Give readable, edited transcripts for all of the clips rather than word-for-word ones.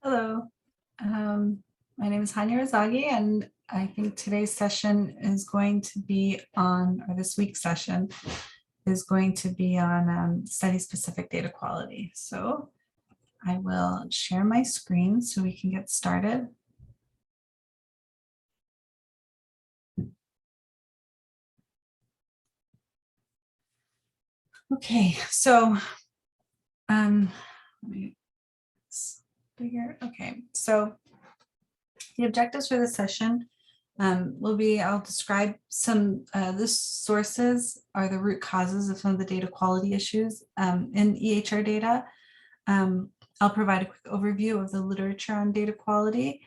Hello, my name is Razzaghi, and I think today's session is going to be on, or this week's session is going to be on study-specific data quality. So I will share my screen so we can get started. Okay, so let me bigger. Okay, so the objectives for this session will be, I'll describe some, the sources are the root causes of some of the data quality issues in EHR data. I'll provide a quick overview of the literature on data quality.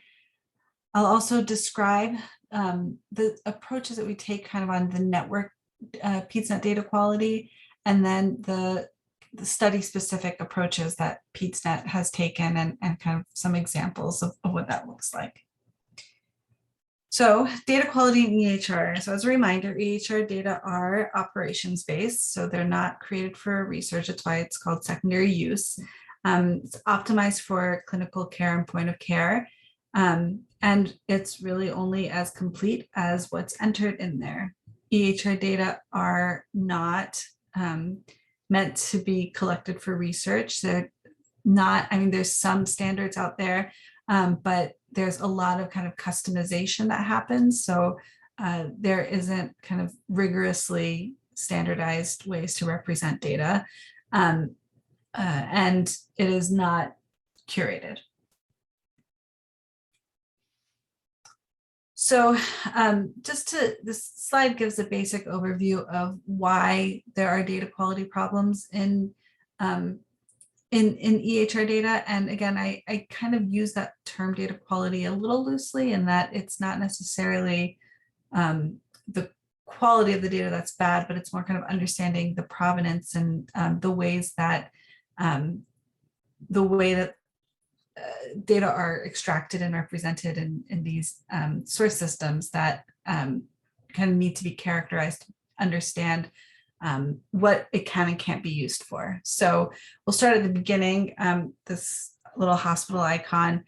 I'll also describe the approaches that we take kind of on the network PEDSnet data quality, and then the study-specific approaches that PEDSnet has taken and kind of some examples of what that looks like. So data quality in EHR. So as a reminder, EHR data are operations-based, so they're not created for research. That's why it's called secondary use. It's optimized for clinical care and point of care. And it's really only as complete as what's entered in there. EHR data are not meant to be collected for research. They're not, I mean, there's some standards out there, but there's a lot of kind of customization that happens. So there isn't kind of rigorously standardized ways to represent data. And it is not curated. So this slide gives a basic overview of why there are data quality problems in EHR data. And again, I kind of use that term data quality a little loosely, in that it's not necessarily the quality of the data that's bad, but it's more kind of understanding the provenance and the way that data are extracted and represented in these source systems that kind of need to be characterized to understand what it can and can't be used for. So we'll start at the beginning. This little hospital icon,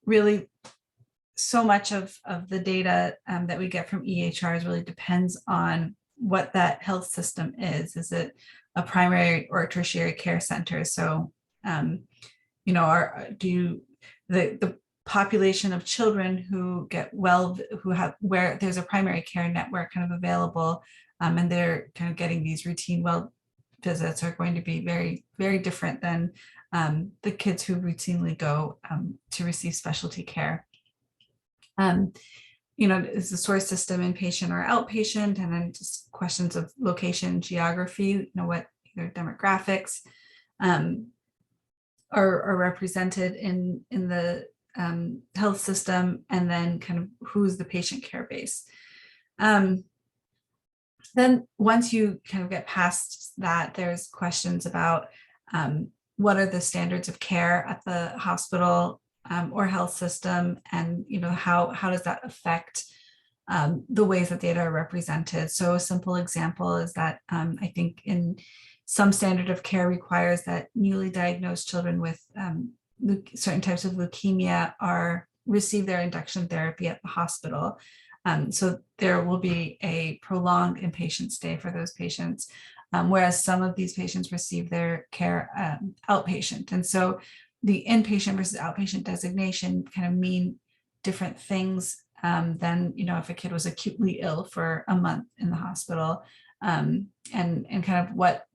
really so much of the data that we get from EHRs really depends on what that health system is. Is it a primary or a tertiary care center? So you know, the population of children who get where there's a primary care network kind of available, and they're kind of getting these routine well visits, are going to be very, very different than the kids who routinely go to receive specialty care. You know, is the source system inpatient or outpatient? And then just questions of location, geography, you know, what their demographics are represented in the health system, and then kind of who's the patient care base. Then once you kind of get past that, there's questions about what are the standards of care at the hospital or health system, and you know, how does that affect the ways that data are represented. So a simple example is that I think in some standard of care requires that newly diagnosed children with certain types of leukemia receive their induction therapy at the hospital. So there will be a prolonged inpatient stay for those patients, whereas some of these patients receive their care outpatient. And so the inpatient versus outpatient designation kind of mean different things than, you know, if a kid was acutely ill for a month in the hospital. And kind of what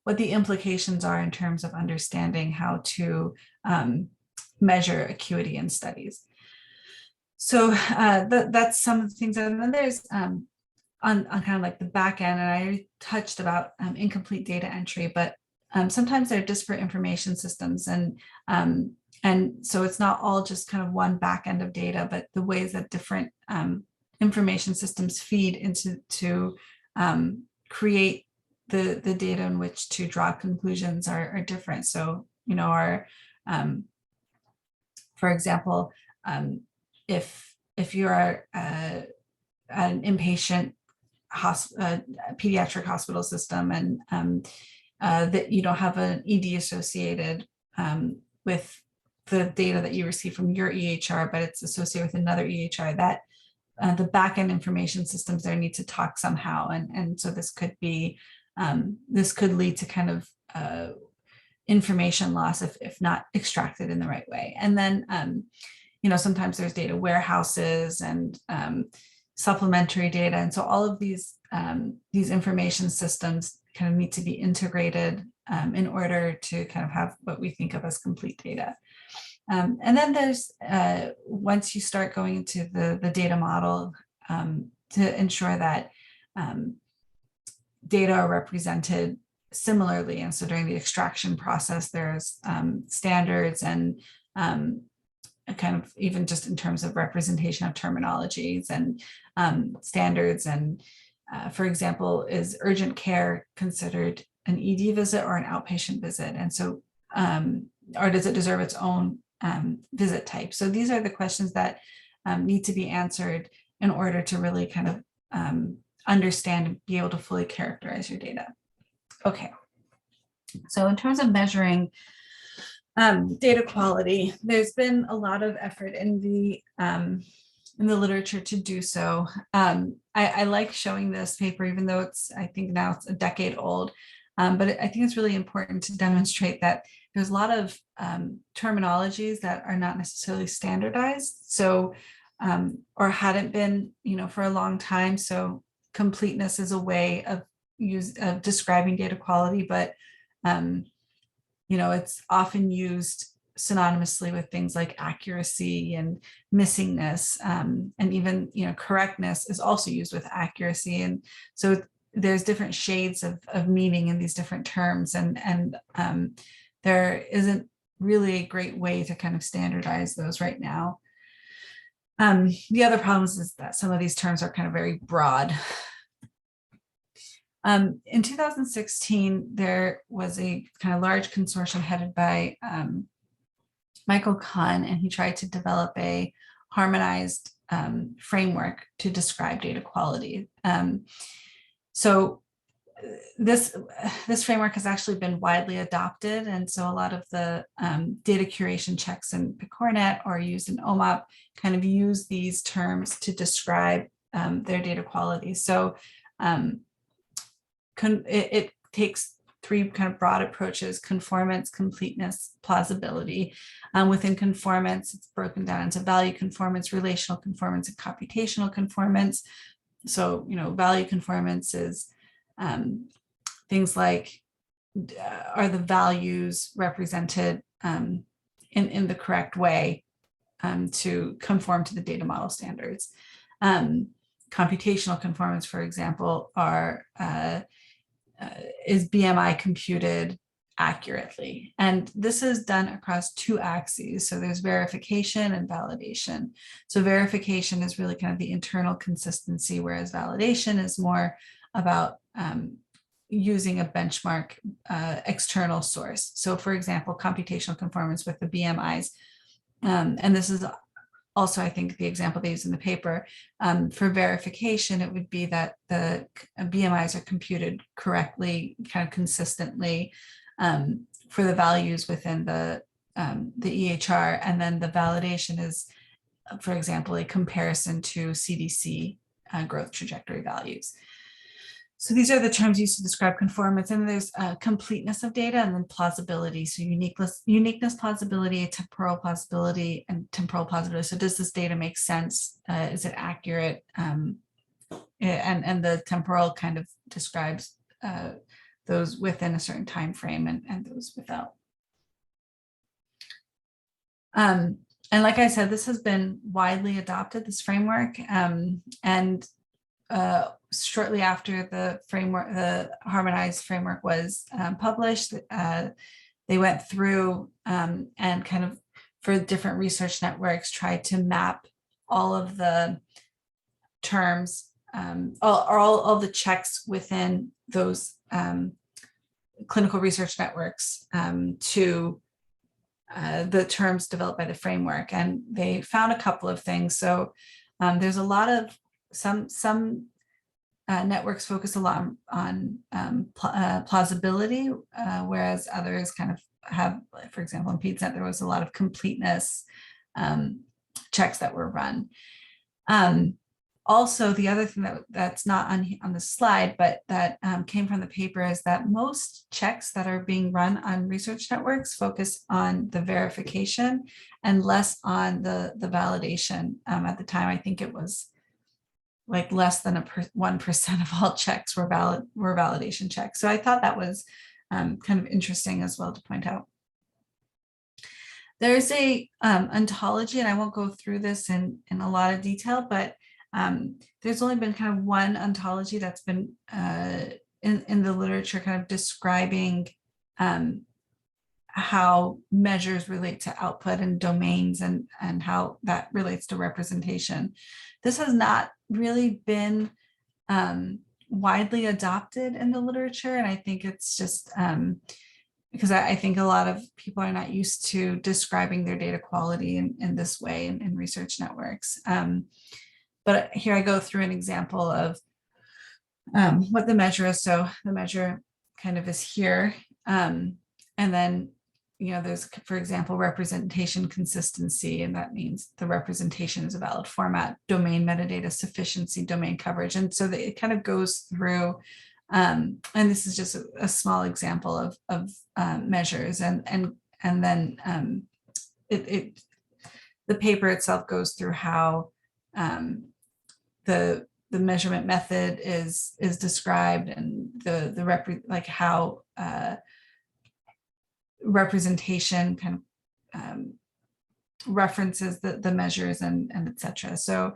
the implications are in terms of understanding how to measure acuity in studies. So that's some of the things. And then there's on kind of like the back end, and I already touched about incomplete data entry, but sometimes they're disparate information systems, and so it's not all just kind of one back end of data, but the ways that different information systems feed into to create the data in which to draw conclusions are different. So, you know, for example, if you're an inpatient pediatric hospital system, and that you don't have an ED associated with the data that you receive from your EHR, but it's associated with another EHR, that the backend information systems there need to talk somehow. And so this could be, this could lead to kind of information loss if not extracted in the right way. And then, sometimes there's data warehouses and supplementary data. And so all of these information systems kind of need to be integrated in order to kind of have what we think of as complete data. And then there's, once you start going into the data model to ensure that data are represented similarly. And so during the extraction process, there's standards and kind of even just in terms of representation of terminologies and standards. And for example, is urgent care considered an ED visit or an outpatient visit? And so, or does it deserve its own visit type? So these are the questions that need to be answered in order to really kind of understand and be able to fully characterize your data. Okay, so in terms of measuring data quality, there's been a lot of effort in the literature to do so. I like showing this paper, even though I think now it's a decade old, but I think it's really important to demonstrate that there's a lot of terminologies that are not necessarily standardized, so or hadn't been, for a long time. So completeness is a way of describing data quality, but it's often used synonymously with things like accuracy and missingness, and even correctness is also used with accuracy. And so there's different shades of meaning in these different terms, and there isn't really a great way to kind of standardize those right now. The other problems is that some of these terms are kind of very broad. In 2016, there was a kind of large consortium headed by Michael Kahn, and he tried to develop a harmonized framework to describe data quality. So this framework has actually been widely adopted, and so a lot of the data curation checks in PEDSnet or used in OMOP kind of use these terms to describe their data quality. So it takes three kind of broad approaches: conformance, completeness, plausibility. Within conformance, it's broken down into value conformance, relational conformance, and computational conformance. So, value conformance is things like, are the values represented in the correct way to conform to the data model standards? Computational conformance, for example, is BMI computed accurately? And this is done across two axes. So there's verification and validation. So verification is really kind of the internal consistency, whereas validation is more about using a benchmark external source. So for example, computational conformance with the BMIs, and this is also, I think, the example they use in the paper. For verification, it would be that the BMIs are computed correctly, kind of consistently for the values within the EHR. And then the validation is, for example, a comparison to CDC growth trajectory values. So these are the terms used to describe conformance. And there's completeness of data, and then plausibility. So uniqueness, plausibility, temporal plausibility, and temporal plausibility. So does this data make sense? Is it accurate? And the temporal kind of describes those within a certain time frame and those without. And like I said, this has been widely adopted, this framework, and shortly after the harmonized framework was published, they went through and kind of, for different research networks, tried to map all of the terms, all the checks within those clinical research networks to the terms developed by the framework. And they found a couple of things. So there's a lot of some networks focus a lot on plausibility, whereas others kind of have, for example, in PEDSnet, there was a lot of completeness checks that were run. Also, the other thing that's not on the slide, but that came from the paper, is that most checks that are being run on research networks focus on the verification and less on the validation. At the time, I think it was like less than 1% of all checks were validation checks. So I thought that was kind of interesting as well to point out. There's a ontology, and I won't go through this in a lot of detail, but there's only been kind of one ontology that's been in the literature kind of describing how measures relate to output and domains and how that relates to representation. This has not really been widely adopted in the literature, and I think it's just because I think a lot of people are not used to describing their data quality in this way in research networks. But here I go through an example of what the measure is. So the measure kind of is here. And then, there's, for example, representation consistency, and that means the representation is a valid format, domain metadata sufficiency, domain coverage. And so it kind of goes through, and this is just a small example of measures. And then the paper itself goes through how the measurement method is described, and how representation kind of references the measures and et cetera. So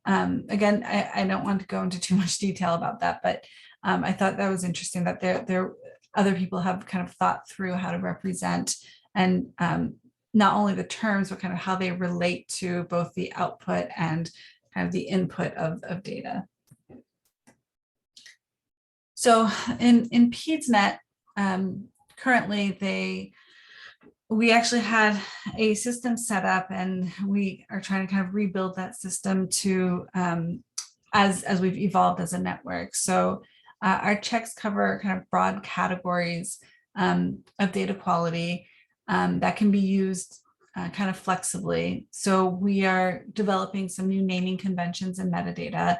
again, I don't want to go into too much detail about that, but I thought that was interesting that there other people have kind of thought through how to represent, and not only the terms, but kind of how they relate to both the output and kind of the input of data. So in PEDSnet, currently we actually had a system set up, and we are trying to kind of rebuild that system to as we've evolved as a network. So our checks cover kind of broad categories of data quality that can be used kind of flexibly. So we are developing some new naming conventions and metadata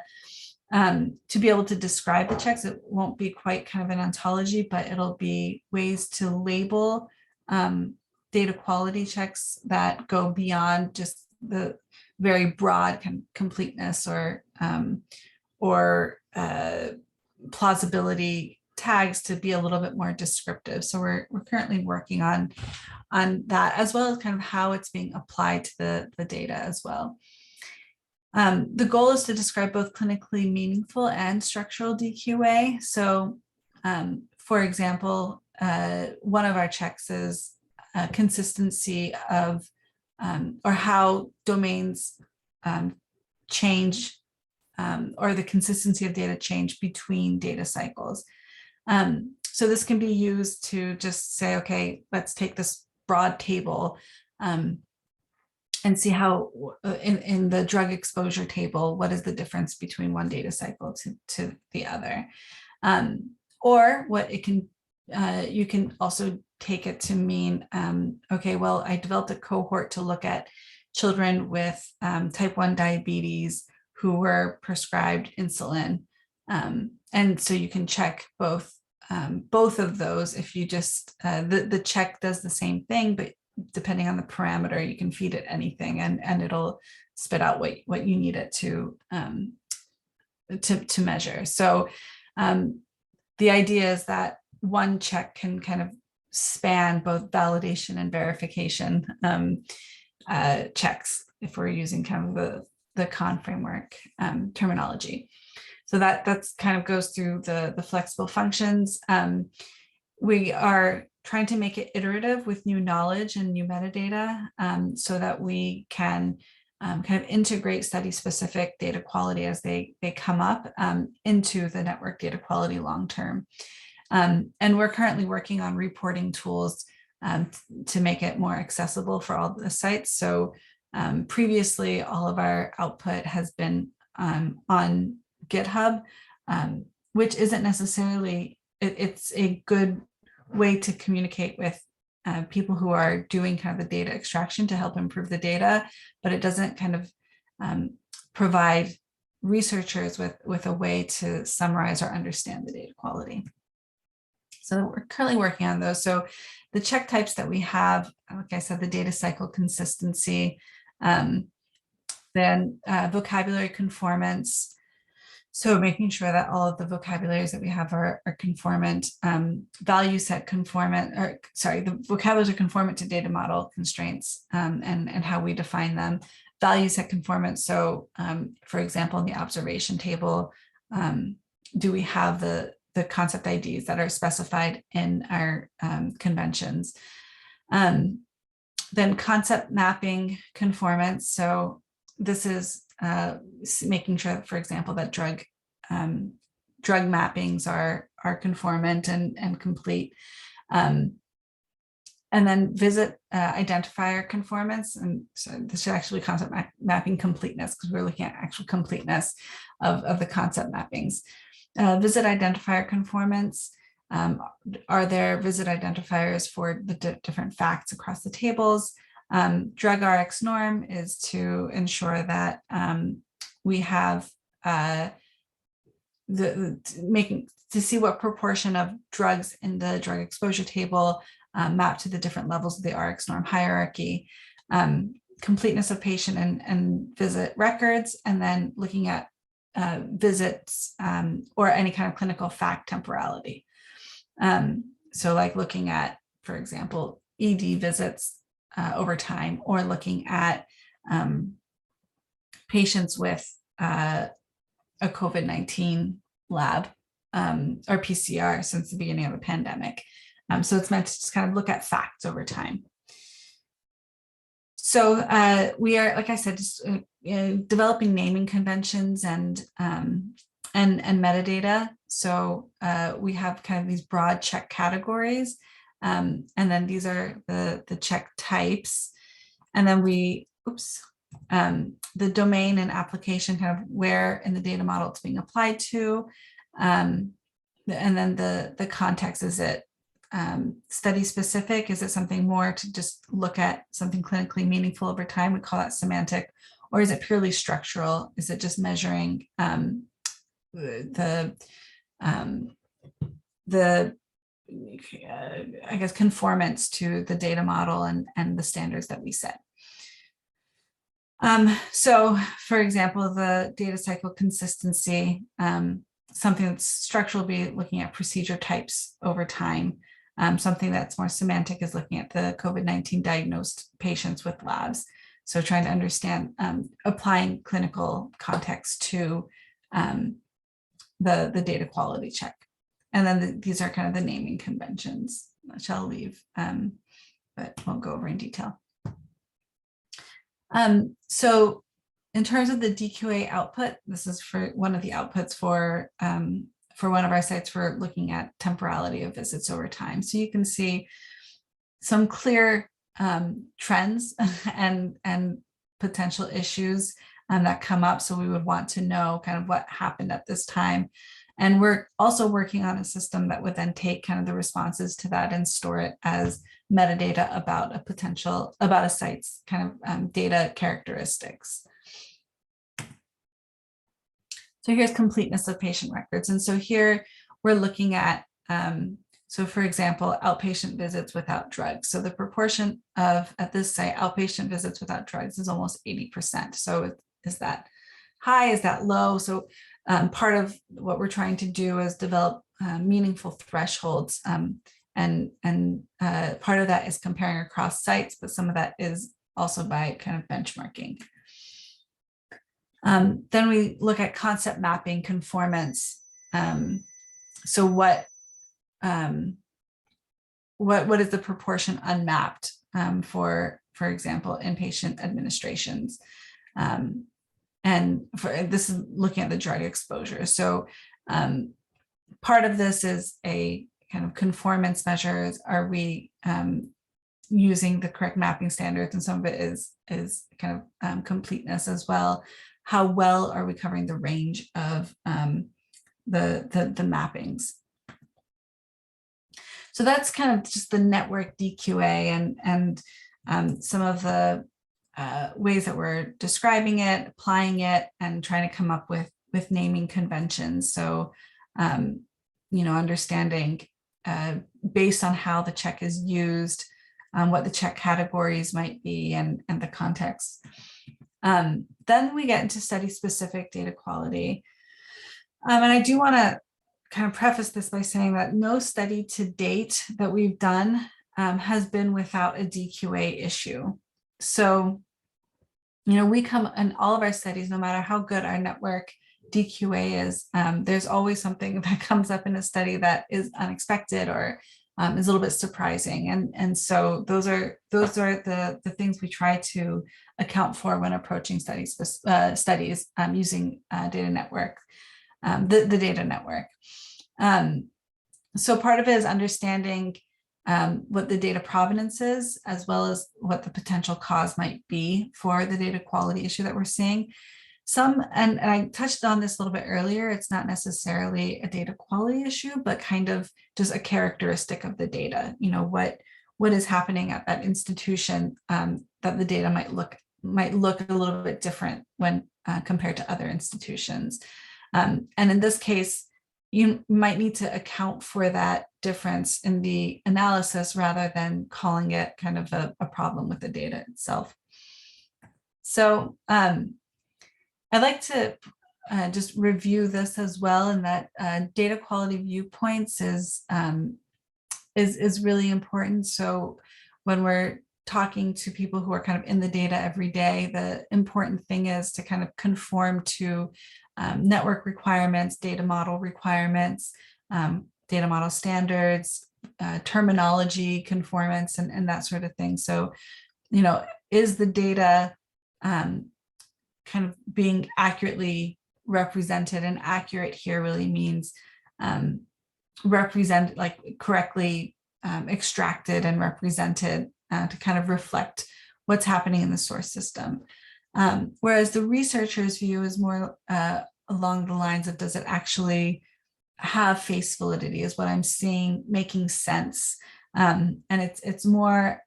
to be able to describe the checks. It won't be quite kind of an ontology, but it'll be ways to label data quality checks that go beyond just the very broad completeness or plausibility tags to be a little bit more descriptive. So we're currently working on that, as well as kind of how it's being applied to the data as well. The goal is to describe both clinically meaningful and structural DQA. So for example, one of our checks is consistency of or how domains change or the consistency of data change between data cycles. So this can be used to just say, okay, let's take this broad table and see how in the drug exposure table, what is the difference between one data cycle to the other? Or what it can, you can also take it to mean, okay, well, I developed a cohort to look at children with type 1 diabetes who were prescribed insulin. And so you can check both of those. If you just, the check does the same thing, but depending on the parameter, you can feed it anything and it'll spit out what you need it to measure. So the idea is that one check can kind of span both validation and verification checks if we're using kind of the CON framework terminology. So that's kind of goes through the flexible functions. We are trying to make it iterative with new knowledge and new metadata so that we can kind of integrate study-specific data quality as they come up into the network data quality long-term. And we're currently working on reporting tools to make it more accessible for all the sites. So previously, all of our output has been on GitHub. which isn't necessarily, it's a good way to communicate with people who are doing kind of the data extraction to help improve the data, but it doesn't kind of provide researchers with a way to summarize or understand the data quality. So we're currently working on those. So the check types that we have, like I said, the data cycle consistency, then vocabulary conformance. So making sure that all of the vocabularies that we have are conformant, value set conformant, or sorry, the vocabularies are conformant to data model constraints and how we define them. Value set conformant. So for example, in the observation table, do we have the concept IDs that are specified in our conventions? Then concept mapping conformance. So this is making sure, for example, that drug mappings are conformant and complete. And then visit identifier conformance. And so this should actually be concept mapping completeness, because we're looking at actual completeness of the concept mappings. Visit identifier conformance. Are there visit identifiers for the different facts across the tables? Drug RX norm is to ensure that we have making to see what proportion of drugs in the drug exposure table map to the different levels of the RX norm hierarchy. Completeness of patient and visit records, and then looking at visits or any kind of clinical fact temporality. So like looking at, for example, ED visits over time, or looking at patients with a COVID-19 lab or PCR since the beginning of the pandemic. So it's meant to just kind of look at facts over time. So we are, like I said, just developing naming conventions and metadata. So we have kind of these broad check categories, and then these are the check types, and then we, the domain and application, kind of where in the data model it's being applied to, and then the context. Is it study specific? Is it something more to just look at something clinically meaningful over time? We call that semantic. Or is it purely structural? Is it just measuring the I guess conformance to the data model and the standards that we set? So for example, the data cycle consistency, something that's structural will be looking at procedure types over time. Something that's more semantic is looking at the COVID-19 diagnosed patients with labs. So trying to understand, applying clinical context to the data quality check. And then these are kind of the naming conventions, which I'll leave, but won't go over in detail. So in terms of the DQA output, this is for one of the outputs for one of our sites for looking at temporality of visits over time. So you can see some clear trends and potential issues that come up. So we would want to know kind of what happened at this time. And we're also working on a system that would then take kind of the responses to that and store it as metadata about a site's kind of data characteristics. So here's completeness of patient records. And so here we're looking at, so for example, outpatient visits without drugs. So the proportion of, at this site, outpatient visits without drugs is almost 80%. So is that high? Is that low? So part of what we're trying to do is develop meaningful thresholds. And part of that is comparing across sites, but some of that is also by kind of benchmarking. Then we look at concept mapping conformance. So what is the proportion unmapped for example, inpatient administrations? And this is looking at the drug exposure. So part of this is a kind of conformance measures. Are we using the correct mapping standards? And some of it is kind of completeness as well. How well are we covering the range of the mappings. So that's kind of just the network DQA and some of the ways that we're describing it, applying it, and trying to come up with naming conventions. So, understanding based on how the check is used, what the check categories might be, and the context. Then we get into study-specific data quality. And I do want to kind of preface this by saying that no study to date that we've done has been without a DQA issue. So, we come in all of our studies, no matter how good our network DQA is, there's always something that comes up in a study that is unexpected or is a little bit surprising. And so those are the things we try to account for when approaching studies using data network, the data network. So part of it is understanding what the data provenance is, as well as what the potential cause might be for the data quality issue that we're seeing. And I touched on this a little bit earlier, it's not necessarily a data quality issue, but kind of just a characteristic of the data. What is happening at that institution that the data might look a little bit different when compared to other institutions. And in this case, you might need to account for that difference in the analysis rather than calling it kind of a problem with the data itself. So I'd like to just review this as well, and that data quality viewpoints is really important. So when we're talking to people who are kind of in the data every day, the important thing is to kind of conform to network requirements, data model requirements, data model standards, terminology conformance, and that sort of thing. So, is the data kind of being accurately represented? And accurate here really means correctly extracted and represented to kind of reflect what's happening in the source system. Whereas the researcher's view is more along the lines of, does it actually have face validity? Is what I'm seeing making sense? And it's more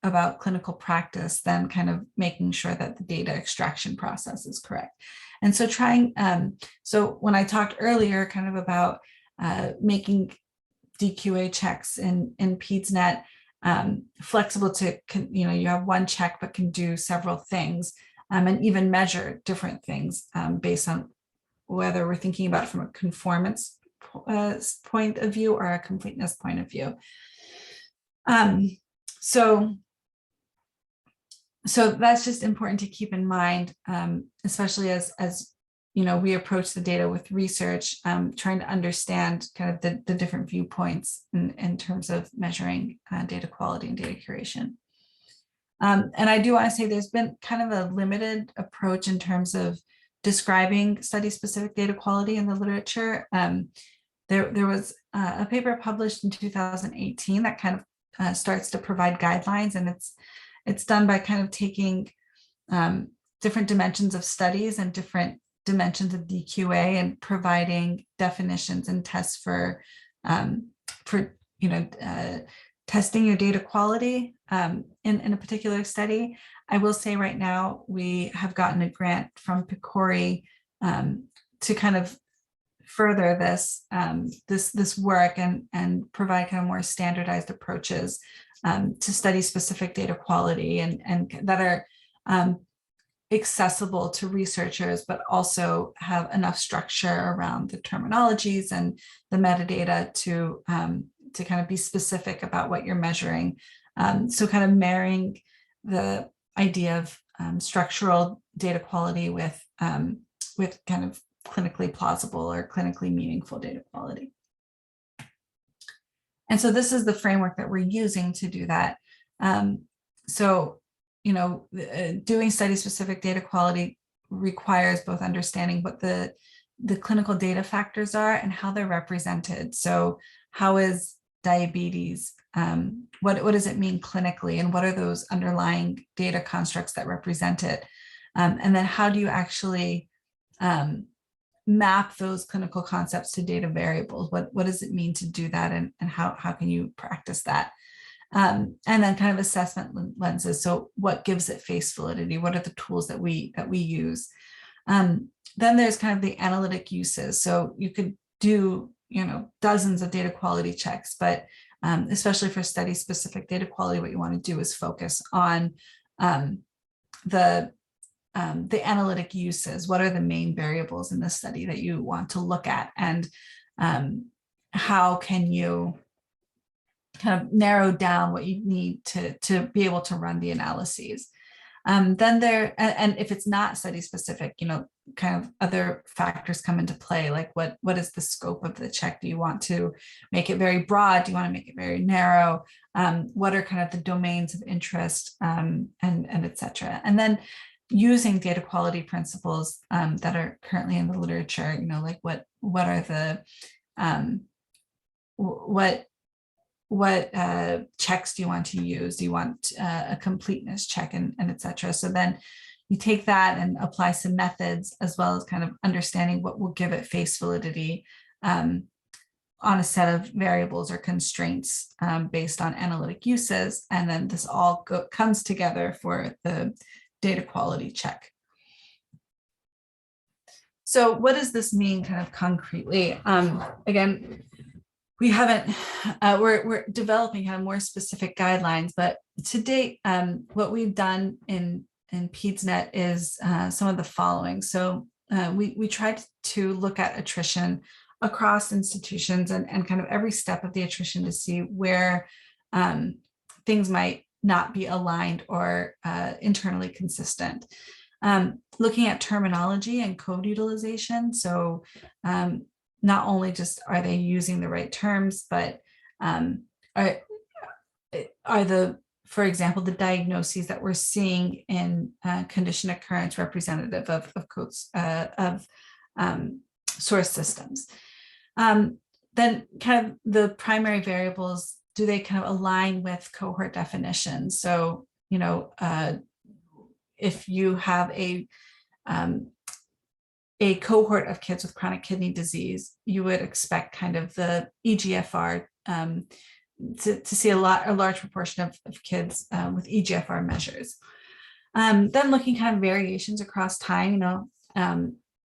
about clinical practice than kind of making sure that the data extraction process is correct. And so so when I talked earlier kind of about making DQA checks in PEDSnet flexible to, you have one check but can do several things, and even measure different things based on whether we're thinking about it from a conformance point of view or a completeness point of view. So that's just important to keep in mind, especially as we approach the data with research, trying to understand kind of the different viewpoints in terms of measuring data quality and data curation. And I do want to say there's been kind of a limited approach in terms of describing study-specific data quality in the literature. There was a paper published in 2018 that kind of starts to provide guidelines, and it's done by kind of taking different dimensions of studies and different dimensions of DQA and providing definitions and tests for testing your data quality in a particular study. I will say right now we have gotten a grant from PCORI to kind of further this work and provide kind of more standardized approaches to study specific data quality and that are accessible to researchers, but also have enough structure around the terminologies and the metadata to kind of be specific about what you're measuring. So kind of marrying the idea of structural data quality with kind of clinically plausible or clinically meaningful data quality. And so this is the framework that we're using to do that. Doing study-specific data quality requires both understanding what the clinical data factors are and how they're represented. So how is diabetes, what does it mean clinically, and what are those underlying data constructs that represent it? And then how do you actually map those clinical concepts to data variables. What does it mean to do that, and how can you practice that? And then kind of assessment lenses. So what gives it face validity? What are the tools that we use? Then there's kind of the analytic uses. So you could do, dozens of data quality checks, but especially for study specific data quality, what you want to do is focus on the analytic uses. What are the main variables in the study that you want to look at, and how can you kind of narrow down what you need to be able to run the analyses. Then and if it's not study specific, kind of other factors come into play, like what is the scope of the check? Do you want to make it very broad? Do you want to make it very narrow? What are kind of the domains of interest, and et cetera? And then using data quality principles that are currently in the literature, like what are the what checks do you want to use? Do you want a completeness check, and et cetera? So then you take that and apply some methods, as well as kind of understanding what will give it face validity on a set of variables or constraints based on analytic uses. And then this all comes together for the data quality check. So what does this mean kind of concretely? Again, we haven't, we're developing kind of more specific guidelines, but to date, what we've done in PEDSnet is some of the following. So we tried to look at attrition across institutions and kind of every step of the attrition to see where things might not be aligned or internally consistent. Looking at terminology and code utilization. So not only just are they using the right terms, but are for example, the diagnoses that we're seeing in condition occurrence representative of codes of source systems. Then kind of the primary variables, do they kind of align with cohort definitions? So, if you have a cohort of kids with chronic kidney disease, you would expect kind of the EGFR to see a large proportion of kids with EGFR measures. Then looking kind of variations across time,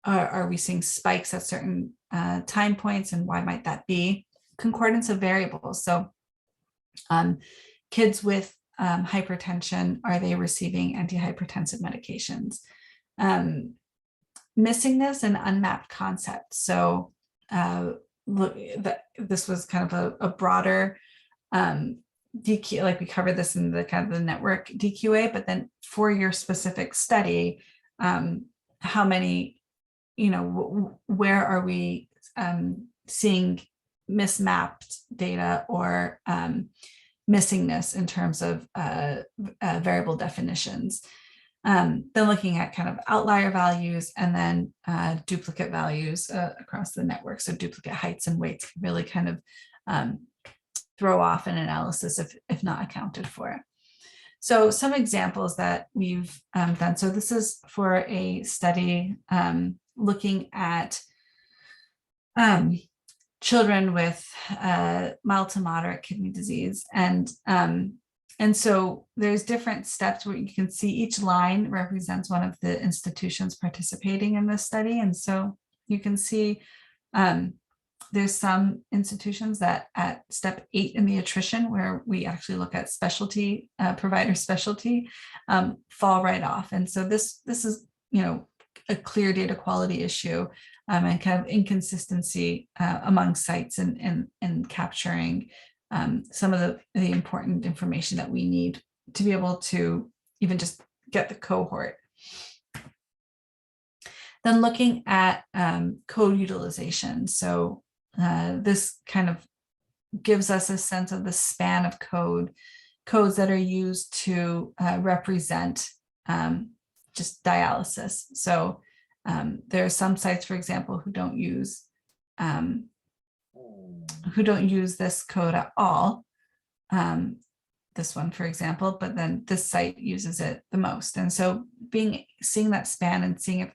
are we seeing spikes at certain time points, and why might that be? Concordance of variables. So kids with hypertension, are they receiving antihypertensive medications? Missingness and unmapped concepts. So this was kind of a broader DQ, like we covered this in the kind of the network DQA, but then for your specific study, how many, where are we seeing mismapped data or missingness in terms of variable definitions. Then looking at kind of outlier values, and then duplicate values across the network. So duplicate heights and weights can really kind of throw off an analysis if not accounted for. So some examples that we've done. So this is for a study looking at children with mild to moderate kidney disease. And so there's different steps where you can see each line represents one of the institutions participating in this study. And so you can see there's some institutions that at step 8 in the attrition, where we actually look at specialty, provider specialty, fall right off. And so this is, a clear data quality issue and kind of inconsistency among sites and capturing some of the important information that we need to be able to even just get the cohort. Then looking at code utilization. So this kind of gives us a sense of the span of codes that are used to represent just dialysis. So there are some sites, for example, who don't use this code at all. This one, for example, but then this site uses it the most. And so seeing that span and seeing if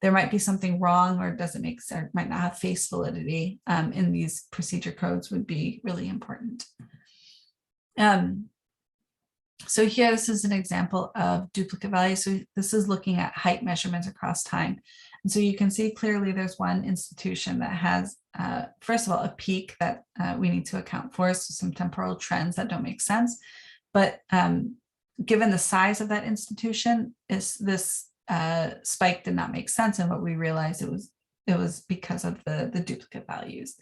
there might be something wrong or doesn't make sense, might not have face validity in these procedure codes would be really important. So here, this is an example of duplicate values. So this is looking at height measurements across time. And so you can see clearly there's one institution that has, first of all, a peak that we need to account for, so some temporal trends that don't make sense. But given the size of that institution, this spike did not make sense. And what we realized it was because of the duplicate values.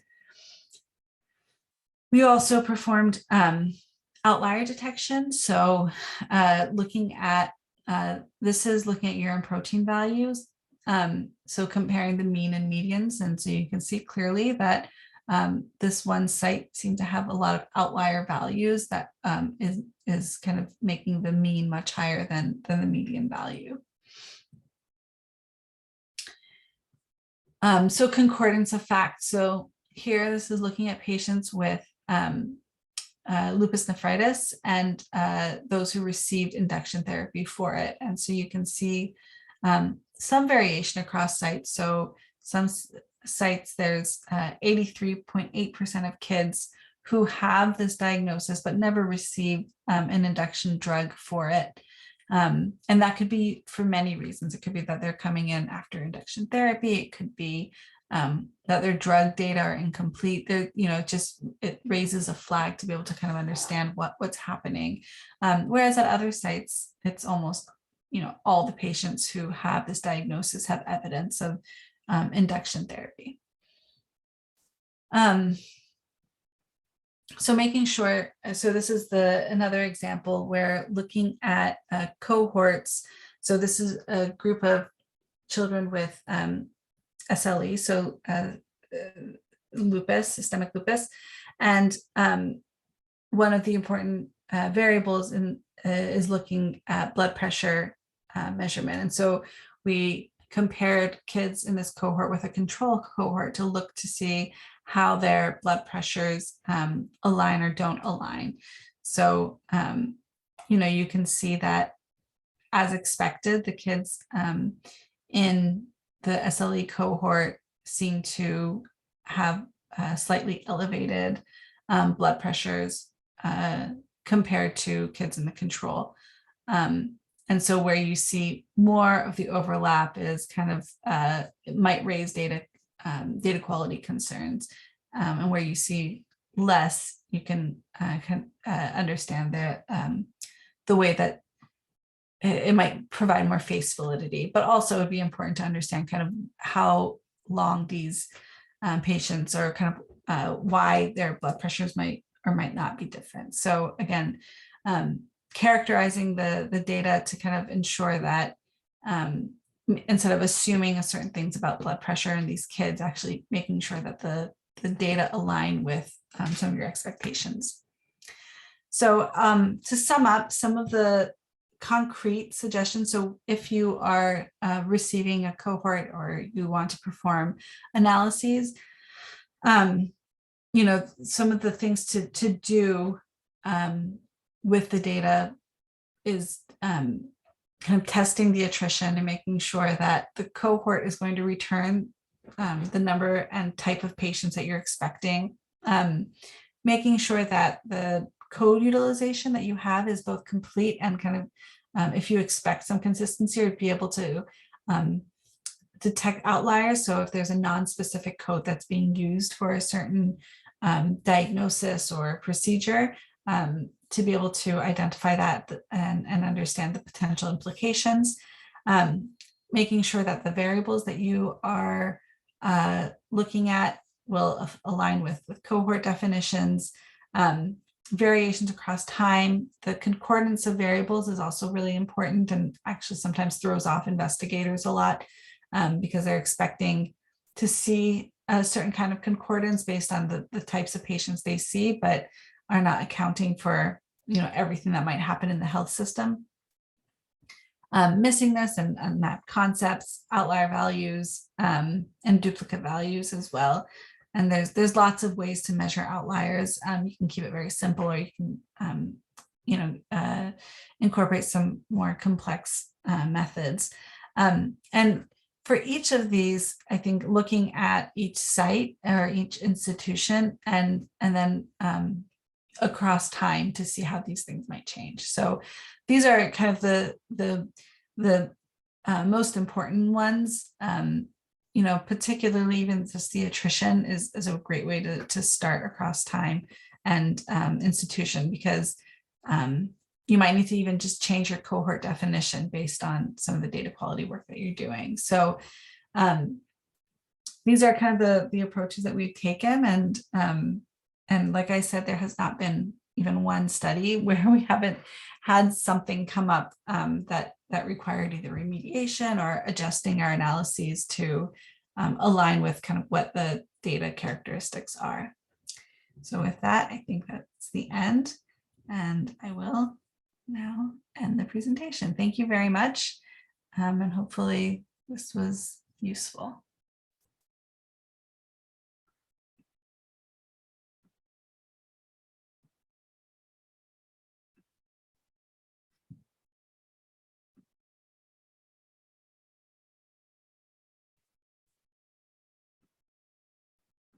We also performed outlier detection. So looking at, this is looking at urine protein values. So comparing the mean and medians. And so you can see clearly that this one site seemed to have a lot of outlier values that is kind of making the mean much higher than the median value. So concordance of facts. So here, this is looking at patients with lupus nephritis and those who received induction therapy for it. And so you can see some variation across sites. So some sites, there's 83.8% of kids who have this diagnosis but never received an induction drug for it. And that could be for many reasons. It could be that they're coming in after induction therapy. It could be that their drug data are incomplete. They're, it raises a flag to be able to kind of understand what's happening. Whereas at other sites, it's almost, all the patients who have this diagnosis have evidence of induction therapy. So making sure, so this is another example where looking at cohorts. So this is a group of children with SLE, so lupus, systemic lupus. And one of the important variables is looking at blood pressure measurement. And so we compared kids in this cohort with a control cohort to look to see how their blood pressures align or don't align. So, you can see that as expected, the kids in the SLE cohort seem to have slightly elevated blood pressures compared to kids in the control. And so where you see more of the overlap is kind of, it might raise data quality concerns. And where you see less, you can understand the way that it might provide more face validity, but also it would be important to understand kind of how long these patients are kind of why their blood pressures might or might not be different. So again, characterizing the data to kind of ensure that instead of assuming a certain things about blood pressure in these kids, actually making sure that the data align with some of your expectations. So to sum up some of the concrete suggestions. So if you are receiving a cohort or you want to perform analyses, some of the things to do with the data is kind of testing the attrition and making sure that the cohort is going to return the number and type of patients that you're expecting, making sure that the code utilization that you have is both complete and kind of, if you expect some consistency, or be able to detect outliers. So if there's a non-specific code that's being used for a certain diagnosis or procedure, to be able to identify that and understand the potential implications, making sure that the variables that you are looking at will align with cohort definitions, variations across time. The concordance of variables is also really important and actually sometimes throws off investigators a lot because they're expecting to see a certain kind of concordance based on the types of patients they see, but are not accounting for everything that might happen in the health system. Missingness and map concepts, outlier values, and duplicate values as well. And there's lots of ways to measure outliers. You can keep it very simple, or you can incorporate some more complex methods. And for each of these, I think looking at each site or each institution and then across time to see how these things might change. So these are kind of the most important ones. You know, particularly even just the attrition is a great way to start across time and institution, because you might need to even just change your cohort definition based on some of the data quality work that you're doing. So these are kind of the approaches that we've taken. And like I said, there has not been even one study where we haven't had something come up that required either remediation or adjusting our analyses to align with kind of what the data characteristics are. So with that, I think that's the end. And I will now end the presentation. Thank you very much. And hopefully this was useful.